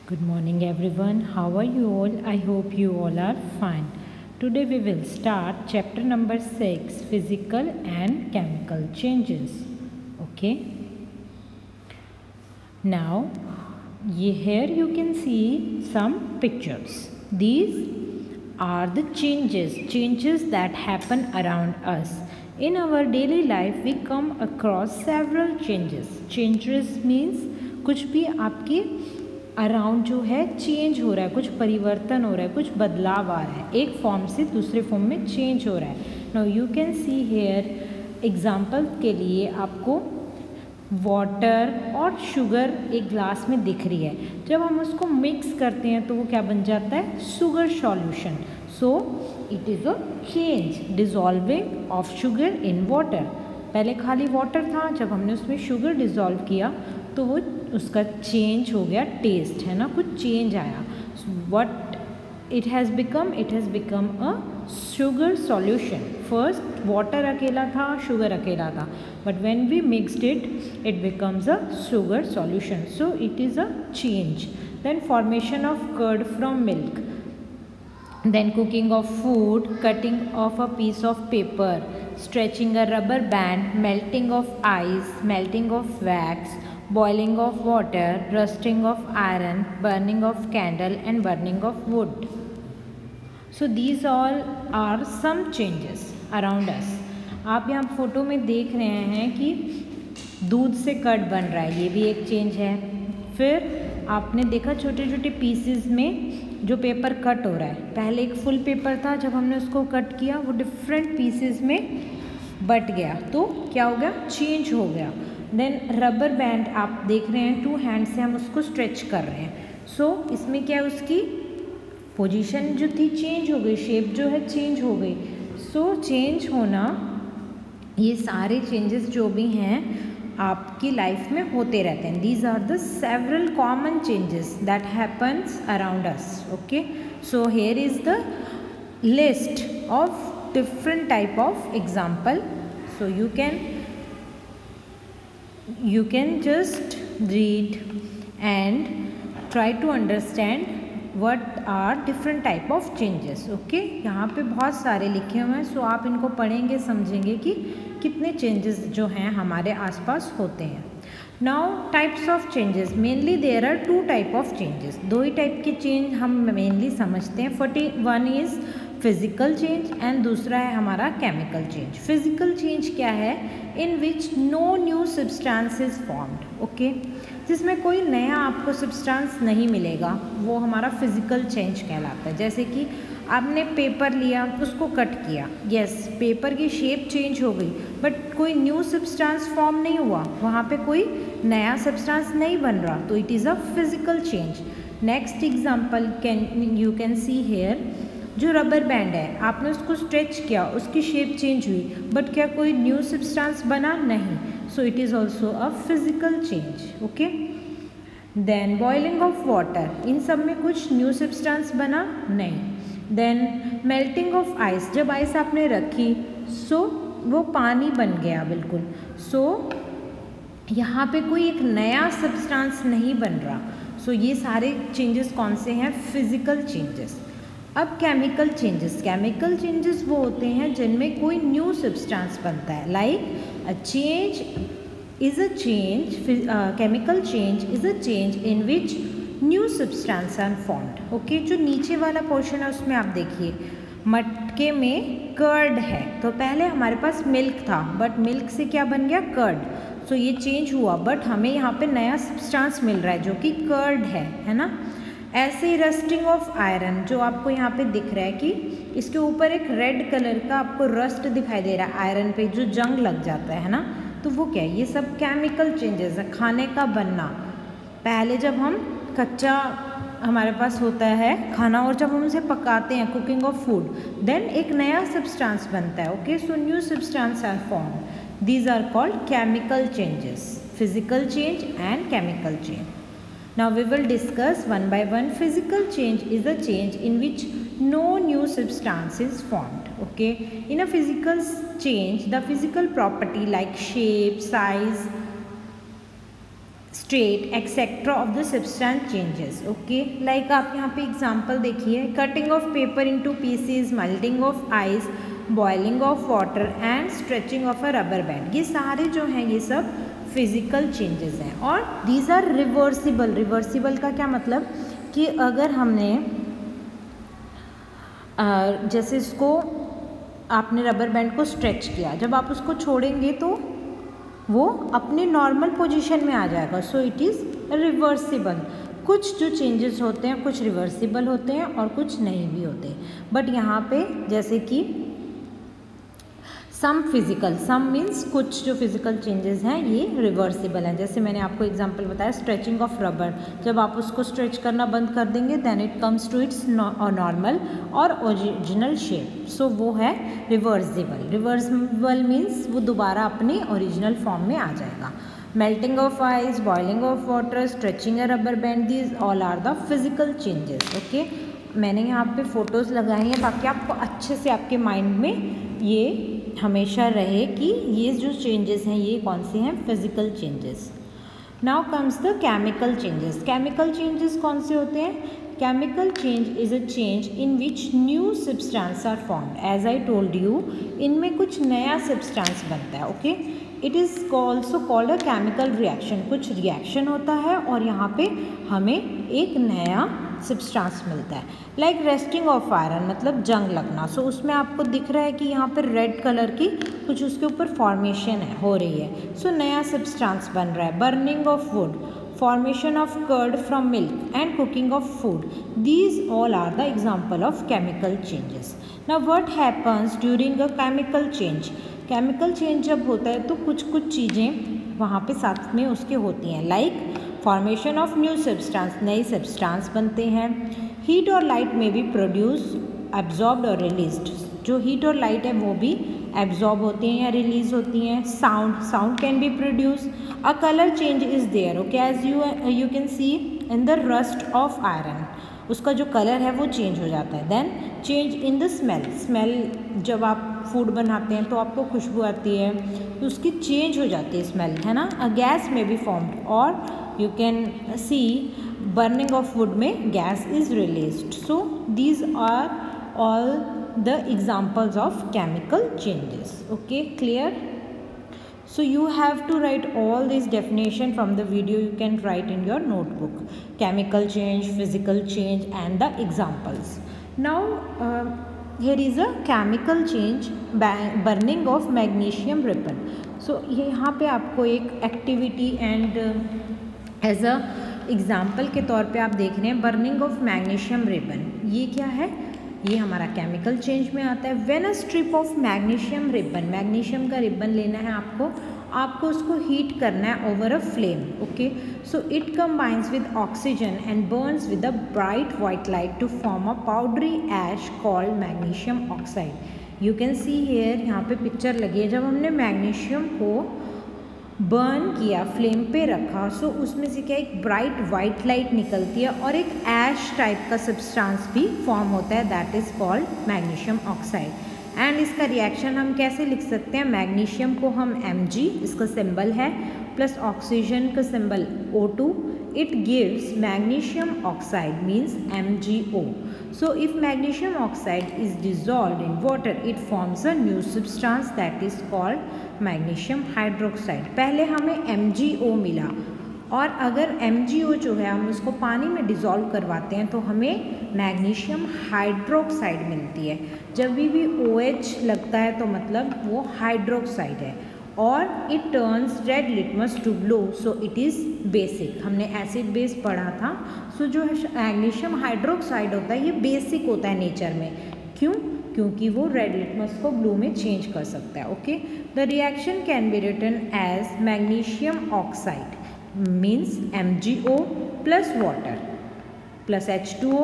Good morning, everyone. How are you all? I hope you all are fine. Today we will start chapter number 6, Physical and Chemical Changes. Okay. Now, here you can see some pictures. These are the changes that happen around us. In our daily life, we come across several changes. Changes means कुछ भी आपके around जो है change हो रहा है, कुछ परिवर्तन हो रहा है, कुछ बदलाव आ रहा है, एक फॉर्म से दूसरे फॉर्म में चेंज हो रहा है. Now you can see here example के लिए आपको वाटर और शुगर एक ग्लास में दिख रही है. जब हम उसको मिक्स करते हैं तो वो क्या बन जाता है? Sugar solution. So it is a change, dissolving of sugar in water. पहले खाली वाटर था, जब हमने उसमें शुगर डिज़ोल्व किया तो वो उसका चेंज हो गया टेस्ट, है ना, कुछ चेंज आया. What it has become a sugar solution. First water अकेला था, शुगर अकेला था, but when we mixed it becomes a sugar solution. So it is a change. Then formation of curd from milk, then cooking of food, cutting of a piece of paper, stretching a rubber band, melting of ice, melting of wax, boiling of water, rusting of iron, burning of candle and burning of wood. So these all are some changes around us. आप यहाँ photo में देख रहे हैं कि दूध से curd बन रहा है, ये भी एक चेंज है. फिर आपने देखा छोटे छोटे पीसेस में जो पेपर कट हो रहा है. पहले एक फुल पेपर था, जब हमने उसको कट किया वो डिफरेंट पीसेस में बट गया, तो क्या हो गया? चेंज हो गया. देन रबर बैंड आप देख रहे हैं, 2 हैंड से हम उसको स्ट्रेच कर रहे हैं. सो इसमें क्या है, उसकी पोजीशन जो थी चेंज हो गई, शेप जो है चेंज हो गई. सो चेंज होना, ये सारे चेंजेस जो भी हैं आपकी लाइफ में होते रहते हैं. These are the several common changes that happens around us. Okay, so here is the list of different type of example. So you can just read and try to understand what are different type of changes. okay, यहाँ पे बहुत सारे लिखे हुए हैं, सो आप इनको पढ़ेंगे समझेंगे कि कितने चेंजेस जो हैं हमारे आसपास होते हैं. Now types of changes, mainly there are 2 type of changes. 2 ही टाइप के चेंज हम मेनली समझते हैं. 41 इज़ फिजिकल चेंज एंड दूसरा है हमारा केमिकल चेंज. फिजिकल चेंज क्या है? In which no new substance is formed. Okay, जिसमें कोई नया आपको सब्सटेंस नहीं मिलेगा, वो हमारा फिजिकल चेंज कहलाता है. जैसे कि आपने पेपर लिया, उसको कट किया, यस पेपर की शेप चेंज हो गई, बट कोई न्यू सब्सटेंस फॉर्म नहीं हुआ, वहाँ पे कोई नया सब्सटेंस नहीं बन रहा, तो it is a physical change. Next example you can see here, जो रबर बैंड है आपने उसको स्ट्रेच किया, उसकी शेप चेंज हुई, बट क्या कोई न्यू सब्सटेंस बना? नहीं. So it is also a physical change. Okay, then boiling of water, इन सब में कुछ न्यू सब्सटेंस बना? नहीं. देन मेल्टिंग ऑफ आइस, जब आइस आपने रखी सो वो पानी बन गया बिल्कुल. सो यहाँ पे कोई एक नया सब्सटेंस नहीं बन रहा. सो ये सारे चेंजेस कौन से हैं? Physical changes. अब केमिकल चेंजेस वो होते हैं जिनमें कोई न्यू सब्सटेंस बनता है. Like a change is a change, chemical change is a change in which new substance are formed. Okay, जो नीचे वाला पोर्शन है उसमें आप देखिए, मटके में कर्ड है, तो पहले हमारे पास मिल्क था, बट मिल्क से क्या बन गया? कर्ड. सो ये चेंज हुआ, बट हमें यहाँ पे नया सब्सटेंस मिल रहा है जो कि कर्ड है ना. ऐसे ही रस्टिंग ऑफ आयरन, जो आपको यहाँ पे दिख रहा है कि इसके ऊपर एक रेड कलर का आपको रस्ट दिखाई दे रहा है आयरन पे, जो जंग लग जाता है ना, तो वो क्या है? ये सब केमिकल चेंजेस है. खाने का बनना, पहले जब हम कच्चा हमारे पास होता है खाना और जब हम उसे पकाते हैं, कुकिंग ऑफ फूड, देन एक नया सब्सटेंस बनता है. Okay, so new substance are form. These are called chemical changes. Physical change and chemical change. Now we will discuss one by one. Physical change is a change in which no new substance is formed. Okay, in a physical change, the physical property like shape, size, state etcetera of the substance changes. Okay, like आप यहाँ पे example देखिए, cutting of paper into pieces, melting of ice, boiling of water and stretching of a rubber band. ये सारे जो हैं ये सब फिजिकल चेंजेस हैं और दीज आर रिवर्सिबल। रिवर्सिबल का क्या मतलब कि अगर हमने जैसे इसको आपने रबर बैंड को स्ट्रेच किया, जब आप उसको छोड़ेंगे तो वो अपने नॉर्मल पोजीशन में आ जाएगा। सो इट इज़ रिवर्सिबल। कुछ जो चेंजेस होते हैं कुछ रिवर्सिबल होते हैं और कुछ नहीं भी होते, बट यहाँ पे जैसे कि सम फिजिकल, सम मीन्स कुछ जो फिजिकल चेंजेस हैं ये रिवर्सिबल हैं। जैसे मैंने आपको एग्जांपल बताया स्ट्रेचिंग ऑफ रबर, जब आप उसको स्ट्रेच करना बंद कर देंगे then it comes to its normal or original shape, so वो है रिवर्सिबल। रिवर्सिबल मीन्स वो दोबारा अपने ओरिजिनल फॉर्म में आ जाएगा। Melting of ice, boiling of water, stretching a rubber band, these all are the physical changes. Okay, मैंने यहाँ पे फोटोज़ लगाई हैं ताकि आपको अच्छे से आपके माइंड में ये हमेशा रहे कि ये जो चेंजेस हैं ये कौन से हैं, physical changes. Now comes the chemical changes. Chemical changes कौन से होते हैं? Chemical change is a change in which new substance are formed. As I told you, इनमें कुछ नया सब्सटेंस बनता है। Okay, it is also called a chemical reaction. Reaction रिएक्शन होता है और यहाँ पे हमें एक नया सब्सटेंस मिलता है। लाइक रेस्टिंग ऑफ आयरन, मतलब जंग लगना। सो उसमें आपको दिख रहा है कि यहाँ पर रेड कलर की कुछ उसके ऊपर फॉर्मेशन है, हो रही है। सो नया सब्सटेंस बन रहा है। Burning of would, formation of curd from milk and cooking of food, these all are the example of chemical changes. Now what happens during a chemical change? chemical change जब होता है तो कुछ कुछ चीज़ें वहाँ पे साथ में उसके होती हैं, like formation of new substance, नई सब्सटेंस बनते हैं। हीट और लाइट में भी प्रोड्यूस, एब्जॉर्ब्ड और रिलीज्ड, जो हीट और लाइट है वो भी एब्जॉर्ब होती हैं या रिलीज होती हैं। Sound can be produce. A colour change is there, okay, as you can see in the rust of iron, उसका जो कलर है वो चेंज हो जाता है। Then change in the smell, जब आप फूड बनाते हैं तो आपको खुशबू आती है तो उसकी चेंज हो जाती है स्मेल, है ना। अ गैस में बी फॉर्म्ड और you can see burning of wood में gas is released. So these are all the examples of chemical changes. Okay, clear? So you have to write all these definition from the video. You can write in your notebook: chemical change, physical change and the examples. Now here is a chemical change, burning of magnesium ribbon. So यहाँ पे आपको एक activity and as a example के तौर पे आप देख रहे हैं burning of magnesium ribbon। ये क्या है? ये हमारा केमिकल चेंज में आता है। When a strip of magnesium ribbon, magnesium का रिबन लेना है आपको उसको हीट करना है over a flame. Okay, so it combines with oxygen and burns with a bright white light to form a powdery ash called magnesium oxide. You can see here, यहाँ पे picture लगी है। जब हमने मैग्नीशियम को burn किया, flame पे रखा, सो उसमें से क्या एक ब्राइट वाइट लाइट निकलती है और एक ऐश टाइप का सब्सटेंस भी फॉर्म होता है, that is called magnesium oxide. And इसका रिएक्शन हम कैसे लिख सकते हैं? मैग्नीशियम को हम Mg, इसका सिंबल है, प्लस ऑक्सीजन का symbol O2, it gives magnesium oxide means MgO. So if magnesium oxide is dissolved in water, it forms a new substance that is called magnesium hydroxide. पहले हमें MgO मिला और अगर MgO जो है हम उसको पानी में डिज़ोल्व करवाते हैं तो हमें मैग्नीशियम हाइड्रोक्साइड मिलती है। जब भी OH लगता है तो मतलब वो हाइड्रोक्साइड है और it turns red litmus to blue, so it is basic. हमने एसिड बेस पढ़ा था। सो जो मैग्नीशियम हाइड्रोक्साइड होता है ये बेसिक होता है नेचर में। क्यों? क्योंकि वो रेड लिटमस को ब्लू में चेंज कर सकता है। Okay, the reaction can be written as magnesium oxide means MgO plus water plus H2O.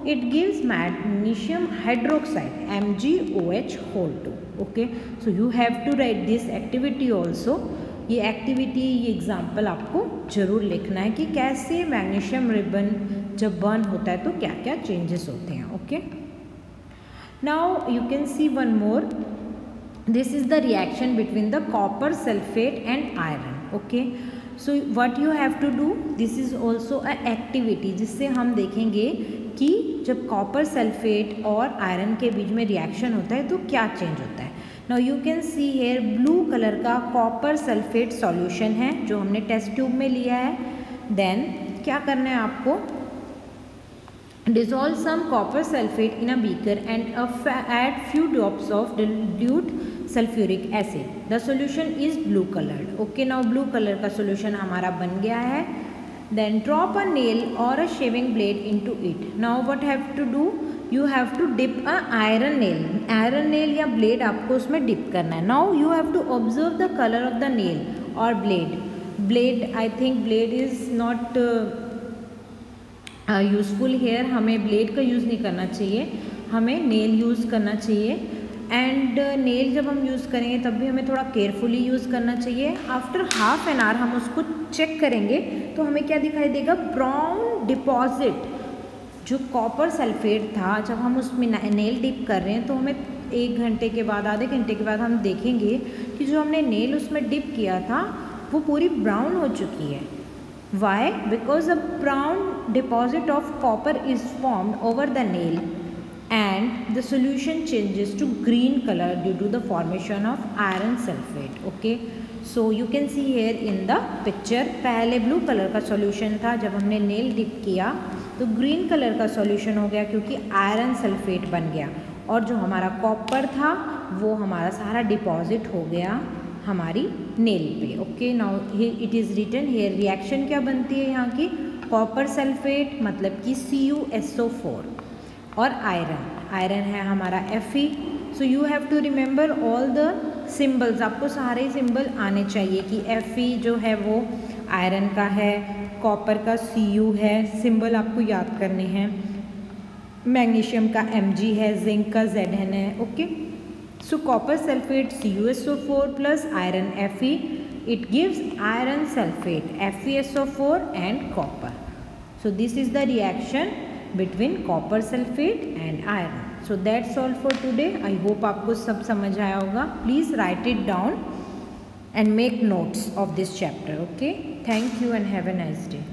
It gives magnesium hydroxide MgOH whole 2. Okay, so you have to write this activity also. ये activity, ये example आपको ज़रूर लिखना है कि कैसे magnesium ribbon जब burn होता है तो क्या क्या चेंजेस होते हैं। Okay, now you can see one more. This is the reaction between the copper sulphate and iron. Okay, so what you have to do, this is also a activity जिससे हम देखेंगे कि जब कॉपर सल्फेट और iron के बीच में reaction होता है तो क्या चेंज होता है। Now you can see here blue colour का कॉपर सल्फेट सॉल्यूशन है जो हमने टेस्ट ट्यूब में लिया है। देन क्या करना है आपको, dissolve some copper sulfate in a beaker and add few drops of dilute sulfuric acid. The solution is blue colored. Okay, now blue color का solution हमारा बन गया है. Then drop a nail or a shaving blade into it. Now what have to do? You have to dip a iron nail. Iron nail या blade आपको उसमें dip करना है. Now you have to observe the color of the nail or blade. Blade, I think blade is not useful here, हमें blade का use नहीं करना चाहिए, हमें नेल यूज़ करना चाहिए। एंड नेल जब हम यूज़ करेंगे तब भी हमें थोड़ा केयरफुली यूज़ करना चाहिए। आफ्टर हाफ एन आवर हम उसको चेक करेंगे तो हमें क्या दिखाई देगा, ब्राउन डिपॉजिट जो कॉपर सल्फेट था, जब हम उसमें नेल डिप कर रहे हैं तो हमें 1 घंटे के बाद, आधे घंटे के बाद हम देखेंगे कि जो हमने नेल उसमें डिप किया था वो पूरी ब्राउन हो चुकी है। Why? Because a brown deposit of copper is formed over the nail and the solution changes to green color due to the formation of iron sulfate. Okay, so you can see here in the picture, पहले blue color का solution था, जब हमने nail dip किया तो green color का solution हो गया क्योंकि iron sulfate बन गया और जो हमारा copper था वो हमारा सारा deposit हो गया हमारी नेल पे। Okay, now it is written here reaction क्या बनती है यहाँ की, कॉपर सल्फेट मतलब कि CuSO4 और आयरन है हमारा Fe। So you have to remember all the symbols, आपको सारे सिंबल आने चाहिए कि Fe जो है वो आयरन का है, कॉपर का Cu है, सिंबल आपको याद करने हैं, मैग्नीशियम का Mg है, जिंक का Zn है। Okay, so copper sulfate CuSO4 plus iron Fe, it gives iron sulfate FeSO4 and copper. So this is the reaction between copper sulfate and iron. So that's all for today. I hope आपको सब समझ आया होगा. Please write it down and make notes of this chapter. Okay, thank you and have a nice day.